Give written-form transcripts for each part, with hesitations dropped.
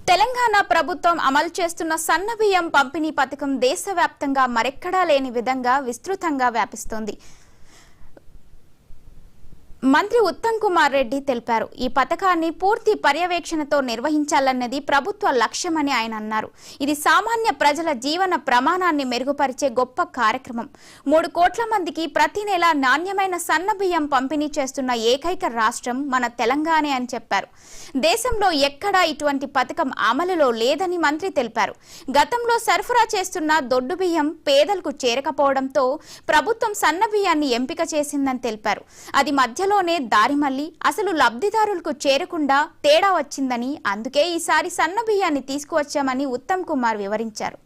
తెలంగాణ ప్రభుత్వం అమలు చేస్తున్న సన్న బియ్యం పంపిణీ పథకం దేశవ్యాప్తంగా మరెక్కడా లేని విధంగా విస్తృతంగా వ్యాపిస్తోంది. మంత్రి ఉత్తమ్ కుమార్ రెడ్డి తెలిపారు. ఈ పథకాన్ని పూర్తి పర్యవేక్షణతో నిర్వహించాలన్నది ప్రభుత్వ లక్ష్యమని ఆయన అన్నారు. ఇది సామాన్య ప్రజల జీవన ప్రమాణాన్ని మెరుగుపరిచే గొప్ప కార్యక్రమం. 3 కోట్ల మందికి ప్రతి నెల నాణ్యమైన సన్న బియ్యం పంపిణీ చేస్తున్న ఏకైక రాష్ట్రం మన తెలంగాణ అని చెప్పారు. దేశంలో ఎక్కడా ఇటువంటి పథకం అమలులో లేదని మంత్రి తెలిపారు. గతంలో సరఫరా చేస్తున్న దొడ్డు బియ్యం పేదలకు చేరకపోవడంతో ప్రభుత్వం సన్న బియ్యాన్ని ఎంపిక చేసిందని తెలిపారు. అది మధ్యలో దారి మళ్లీ అసలు లబ్ధిదారులకు చేరకుండా తేడా వచ్చిందని, అందుకే ఈసారి సన్న బియ్యాన్ని తీసుకువచ్చామని ఉత్తమ్ కుమార్ వివరించారు.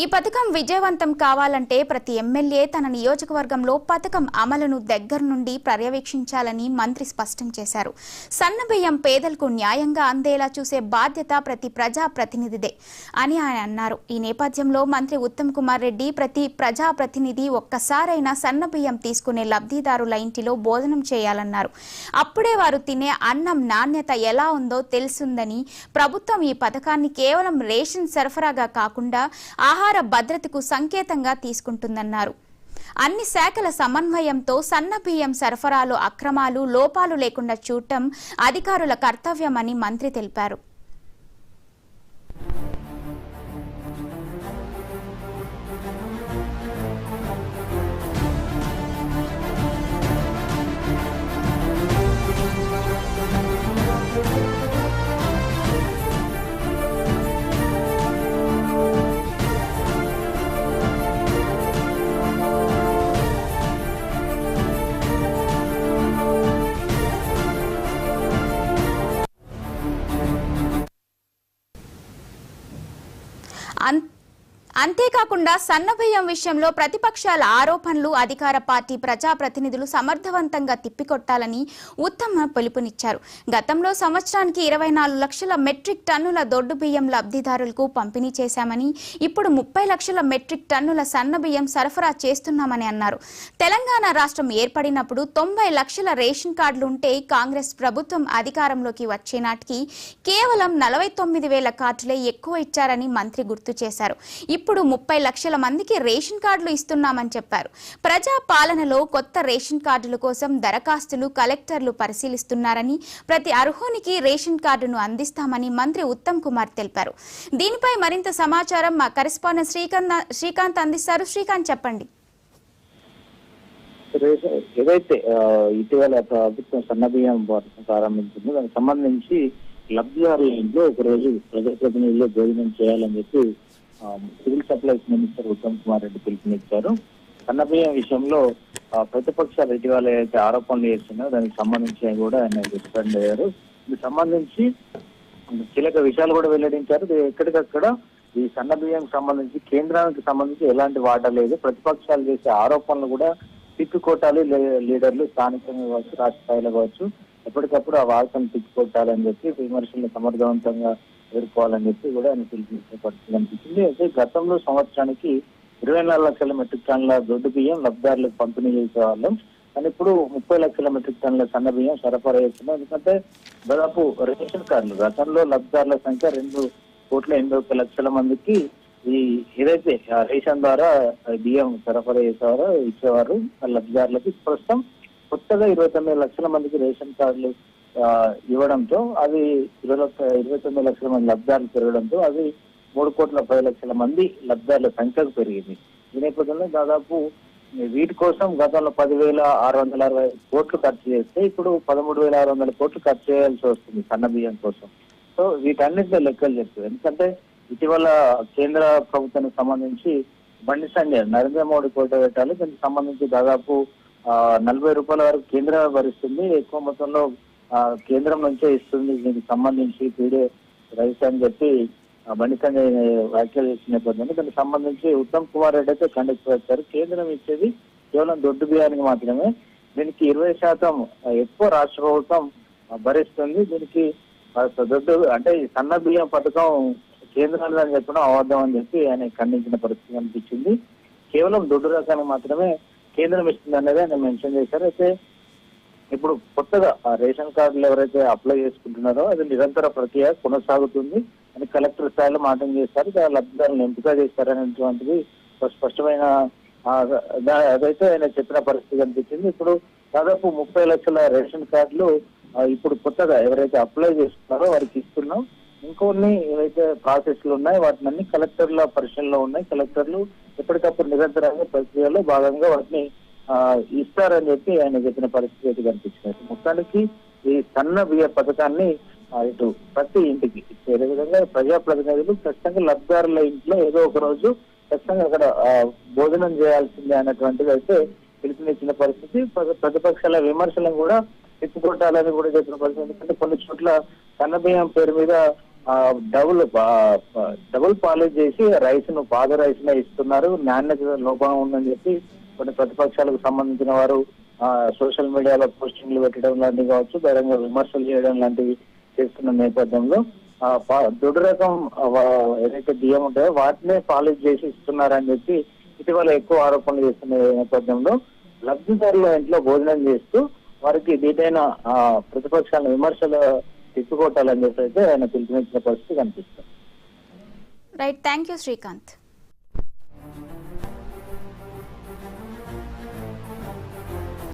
ఈ పథకం విజయవంతం కావాలంటే ప్రతి ఎమ్మెల్యే తన నియోజకవర్గంలో పథకం అమలును దగ్గర నుండి పర్యవేక్షించాలని మంత్రి స్పష్టం చేశారు. సన్న బియ్యం పేదలకు న్యాయంగా అందేలా చూసే బాధ్యత ప్రతి ప్రజాప్రతినిధిదే అని ఆయన అన్నారు. ఈ నేపథ్యంలో మంత్రి ఉత్తమ్ కుమార్ రెడ్డి ప్రతి ప్రజాప్రతినిధి ఒక్కసారైనా సన్న బియ్యం తీసుకునే లబ్ధిదారుల ఇంటిలో భోజనం చేయాలన్నారు. అప్పుడే వారు తినే అన్నం నాణ్యత ఎలా ఉందో తెలుసుందని, ప్రభుత్వం ఈ పథకాన్ని కేవలం రేషన్ సరఫరాగా కాకుండా ఆహార భద్రతకు సంకేతంగా తీసుకుంటుందన్నారు. అన్ని శాఖల సమన్వయంతో సన్న బియ్యం సరఫరాలో అక్రమాలు, లోపాలు లేకుండా చూడటం అధికారుల కర్తవ్యమని మంత్రి తెలిపారు. అంతేకాకుండా సన్న బియ్యం విషయంలో ప్రతిపక్షాల ఆరోపణలు అధికార పార్టీ ప్రజాప్రతినిధులు సమర్థవంతంగా తిప్పికొట్టాలని ఉత్తమ్ పిలుపునిచ్చారు. గతంలో సంవత్సరానికి 24 లక్షల మెట్రిక్ టన్నుల దొడ్డు బియ్యం లబ్ధిదారులకు పంపిణీ చేశామని, ఇప్పుడు 30 లక్షల మెట్రిక్ టన్నుల సన్న బియ్యం సరఫరా చేస్తున్నామని అన్నారు. తెలంగాణ రాష్ట్రం ఏర్పడినప్పుడు 90 లక్షల రేషన్ కార్డులు ఉంటే కాంగ్రెస్ ప్రభుత్వం అధికారంలోకి వచ్చే నాటికి కేవలం 49,000 కార్డులే ఎక్కువ ఇచ్చారని మంత్రి గుర్తు చేశారు. ఇప్పుడు 30 లక్షల మందికి రేషన్ కార్డులు ఇస్తున్నామని చెప్పారు. ప్రజా పాలనలో కొత్త రేషన్ కార్డుల కోసం దరఖాస్తులు కలెక్టర్లు పరిశీలిస్తున్నారని, ప్రతి అర్హునికి రేషన్ కార్డును అందిస్తామని మంత్రి ఉత్తమ్ కుమార్ తెలిపారు. దీనిపై మరింత సమాచారం మా కరెస్పాండెంట్ శ్రీకాంత్ అందిస్తారు. శ్రీకాంత్, చెప్పండి. ఏదైతే ఇటీవల ప్రభుత్వం సన్న బియ్యం ప్రారంభించిందో దానికి సంబంధించి లబ్ధిదారుల ఇంట్లో ఒకరోజు ప్రజాప్రతినిధులు భోజనం చేయాలని చెప్పి civil supplies minister Uttam Kumar Reddy పిలుపునిచ్చారు. సన్న బియ్యం విషయంలో ప్రతిపక్షాలు ఇటీవల అయితే ఆరోపణలు చేస్తున్నారో దానికి సంబంధించి కూడా ఆయన రెస్పాండ్ అయ్యారు. దీనికి సంబంధించి కీలక విషయాలు కూడా వెల్లడించారు. ఎక్కడికక్కడ ఈ సన్న బియ్యం సంబంధించి కేంద్రానికి సంబంధించి ఎలాంటి వాటా లేదు, ప్రతిపక్షాలు చేసే ఆరోపణలు కూడా తిప్పికొట్టాలి లీడర్లు, స్థానికంగా కావచ్చు రాష్ట్ర స్థాయిలో కావచ్చు ఎప్పటికప్పుడు ఆ వార్తను తిప్పికొట్టాలని చెప్పి విమర్శలను సమర్థవంతంగా ఎదుర్కోవాలని చెప్పి కూడా ఆయన పిలుపునిచ్చే పరిస్థితి అనిపించింది. అయితే గతంలో సంవత్సరానికి 24 లక్షల మెట్రిక్ టన్నుల దొడ్డు బియ్యం లబ్ధిదారులకు పంపిణీ చేసేవాళ్ళం, కానీ ఇప్పుడు 30 లక్షల మెట్రిక్ టన్నుల సన్న బియ్యం సరఫరా చేస్తున్నాం. ఎందుకంటే దాదాపు రేషన్ కార్డులు గతంలో లబ్ధిదారుల సంఖ్య 2,81,00,000 మందికి ఈ ఏదైతే రేషన్ ద్వారా బియ్యం సరఫరా చేసేవారో ఇచ్చేవారు లబ్ధిదారులకు. ప్రస్తుతం కొత్తగా 29 లక్షల మందికి రేషన్ కార్డులు ఇవ్వడంతో అది 29 లక్షల మంది లబ్ధిదారులు పెరగడంతో అది 3,10,00,000 మంది లబ్ధిదారుల సంఖ్యకు పెరిగింది. ఈ నేపథ్యంలో దాదాపు వీటి కోసం గతంలో 10,660 కోట్లు ఖర్చు చేస్తే ఇప్పుడు 13,600 కోట్లు ఖర్చు చేయాల్సి వస్తుంది సన్న బియ్యం కోసం. సో వీటన్నిటిలో లెక్కలు చెప్తుంది. ఎందుకంటే ఇటీవల కేంద్ర ప్రభుత్వానికి సంబంధించి బండి సంజయ్ నరేంద్ర మోడీ కోట పెట్టాలి, దానికి సంబంధించి దాదాపు 40 రూపాయల వరకు కేంద్రం భరిస్తుంది, ఎక్కువ మొత్తంలో కేంద్రం నుంచే ఇస్తుంది. దీనికి సంబంధించి పీడే రైస్ అని చెప్పి బండి సంజయ్ వ్యాఖ్యలు చేసిన నేపథ్యంలో దానికి సంబంధించి ఉత్తమ్ కుమార్ రెడ్డి అయితే ఖండిస్తూ వచ్చారు. కేంద్రం ఇచ్చేది కేవలం దొడ్డు బియ్యానికి మాత్రమే, దీనికి 20% ఎక్కువ రాష్ట్ర ప్రభుత్వం భరిస్తుంది. దీనికి దొడ్డు అంటే సన్న బియ్యం పథకం కేంద్రాలు అని చెప్పడం అబద్ధం అని చెప్పి ఆయన ఖండించిన పరిస్థితి కనిపించింది. కేవలం దొడ్డు రకానికి మాత్రమే కేంద్రం ఇస్తుంది అనేది ఆయన మెన్షన్ చేశారు. అయితే ఇప్పుడు కొత్తగా ఆ రేషన్ కార్డులు ఎవరైతే అప్లై చేసుకుంటున్నారో అది నిరంతర ప్రక్రియ కొనసాగుతుంది అని కలెక్టర్ స్థాయిలో మాటం చేస్తారు. లబ్ధిదారులను ఎంపిక చేస్తారనేటువంటిది స్పష్టమైన అదైతే ఆయన చెప్పిన పరిస్థితి కనిపించింది. ఇప్పుడు దాదాపు 30 లక్షల రేషన్ కార్డులు ఇప్పుడు కొత్తగా ఎవరైతే అప్లై చేస్తున్నారో వారికి ఇస్తున్నాం. ఇంకొన్ని ఏవైతే ప్రాసెస్లు ఉన్నాయి వాటిని కలెక్టర్ల పరిశీలనలో ఉన్నాయి. కలెక్టర్లు ఎప్పటికప్పుడు నిరంతరంగా ప్రక్రియలో భాగంగా వాటిని ఇస్తారని చెప్పి ఆయన చెప్పిన పరిస్థితి అయితే కనిపించినది. మొత్తానికి ఈ సన్న బియ్య పథకాన్ని ఇటు ప్రతి ఇంటికి ఇచ్చే విధంగా ప్రజాప్రతినిధులు ఖచ్చితంగా లబ్ధిదారుల ఇంట్లో ఏదో ఒక రోజు ఖచ్చితంగా అక్కడ భోజనం చేయాల్సిందే అన్నటువంటిది అయితే పిలుపునిచ్చిన పరిస్థితి. ప్రతిపక్షాల విమర్శలను కూడా తిప్పుకొట్టాలని కూడా చెప్పిన పరిస్థితి. ఎందుకంటే కొన్ని చోట్ల సన్న బియ్యం పేరు మీద డబుల్ పాలిష్ చేసి రైస్ ను పాత రైస్ నే ఇస్తున్నారు, నాణ్యత లోపం ఉందని చెప్పి కొన్ని ప్రతిపక్షాలకు సంబంధించిన వారు సోషల్ మీడియాలో పోస్టింగ్లు పెట్టడం లాంటివి కావచ్చు, బహిరంగ విమర్శలు చేయడం లాంటివి చేస్తున్న నేపథ్యంలో దొడ్డు రకం ఏదైతే బియ్యం ఉంటాయో వాటినే పాలిష్ చేసి ఇస్తున్నారని చెప్పి ఇటీవల ఎక్కువ ఆరోపణలు చేస్తున్న నేపథ్యంలో లబ్ధిదారుల ఇంట్లో భోజనం చేస్తూ వారికి దీటైన ప్రతిపక్షాల విమర్శలు తిప్పుకోవటాలని చెప్పి అయితే ఆయన పిలుపునిచ్చిన పరిస్థితి కనిపిస్తుంది. Right, thank you Srikanth.